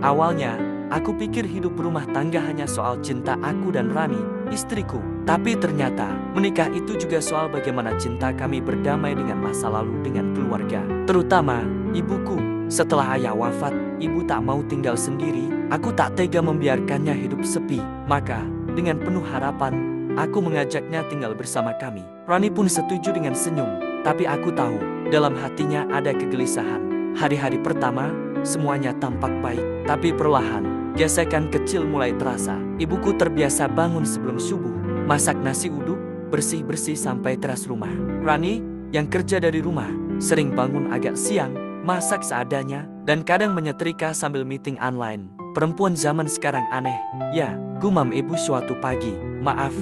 Awalnya, aku pikir hidup berumah tangga hanya soal cinta aku dan Rani, istriku. Tapi ternyata, menikah itu juga soal bagaimana cinta kami berdamai dengan masa lalu dengan keluarga. Terutama, ibuku. Setelah ayah wafat, ibu tak mau tinggal sendiri. Aku tak tega membiarkannya hidup sepi. Maka, dengan penuh harapan, aku mengajaknya tinggal bersama kami. Rani pun setuju dengan senyum. Tapi aku tahu, dalam hatinya ada kegelisahan. Hari-hari pertama, semuanya tampak baik. Tapi perlahan, gesekan kecil mulai terasa. Ibuku terbiasa bangun sebelum subuh, masak nasi uduk, bersih-bersih sampai teras rumah. Rani, yang kerja dari rumah, sering bangun agak siang, masak seadanya, dan kadang menyetrika sambil meeting online. Perempuan zaman sekarang aneh. Ya, gumam ibu suatu pagi. Maaf,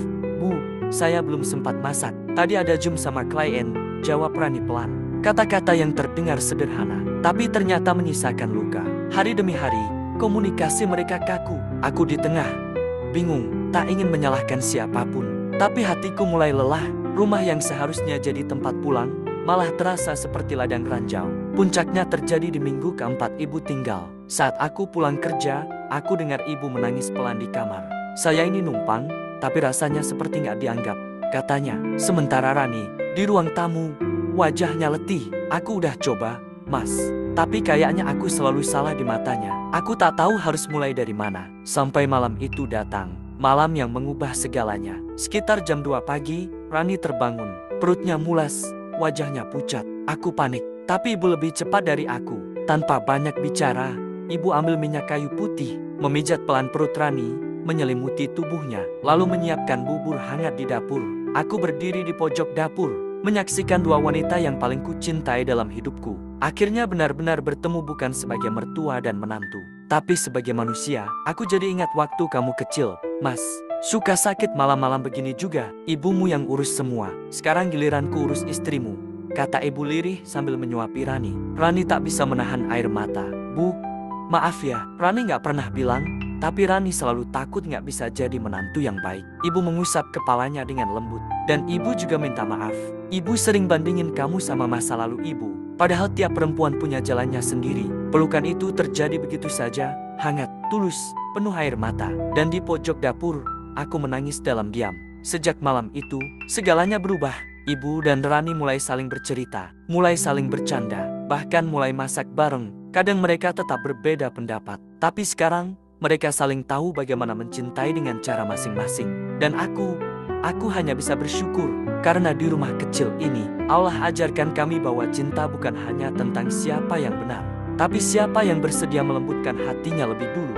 Bu, saya belum sempat masak. Tadi ada Zoom sama klien, jawab Rani pelan. Kata-kata yang terdengar sederhana, tapi ternyata menyisakan luka. Hari demi hari, komunikasi mereka kaku. Aku di tengah, bingung, tak ingin menyalahkan siapapun. Tapi hatiku mulai lelah. Rumah yang seharusnya jadi tempat pulang, malah terasa seperti ladang ranjau. Puncaknya terjadi di minggu keempat ibu tinggal. Saat aku pulang kerja, aku dengar ibu menangis pelan di kamar. Saya ini numpang, tapi rasanya seperti nggak dianggap, katanya. Sementara Rani, di ruang tamu, wajahnya letih. Aku udah coba, Mas, tapi kayaknya aku selalu salah di matanya. Aku tak tahu harus mulai dari mana. Sampai malam itu datang. Malam yang mengubah segalanya. Sekitar jam 2 pagi, Rani terbangun. Perutnya mulas, wajahnya pucat. Aku panik, tapi ibu lebih cepat dari aku. Tanpa banyak bicara, ibu ambil minyak kayu putih, memijat pelan perut Rani, menyelimuti tubuhnya, lalu menyiapkan bubur hangat di dapur. Aku berdiri di pojok dapur, menyaksikan dua wanita yang paling kucintai dalam hidupku. Akhirnya benar-benar bertemu bukan sebagai mertua dan menantu, tapi sebagai manusia. Aku jadi ingat waktu kamu kecil, Mas. Suka sakit malam-malam begini juga. Ibumu yang urus semua. Sekarang giliranku urus istrimu, kata ibu lirih sambil menyuapi Rani. Rani tak bisa menahan air mata. Bu, maaf ya, Rani gak pernah bilang, tapi Rani selalu takut gak bisa jadi menantu yang baik. Ibu mengusap kepalanya dengan lembut. Dan ibu juga minta maaf. Ibu sering bandingin kamu sama masa lalu ibu. Padahal tiap perempuan punya jalannya sendiri. Pelukan itu terjadi begitu saja, hangat, tulus, penuh air mata. Dan di pojok dapur, aku menangis dalam diam. Sejak malam itu, segalanya berubah. Ibu dan Rani mulai saling bercerita, mulai saling bercanda, bahkan mulai masak bareng. Kadang mereka tetap berbeda pendapat. Tapi sekarang, mereka saling tahu bagaimana mencintai dengan cara masing-masing. Dan aku hanya bisa bersyukur. Karena di rumah kecil ini, Allah ajarkan kami bahwa cinta bukan hanya tentang siapa yang benar, tapi siapa yang bersedia melembutkan hatinya lebih dulu.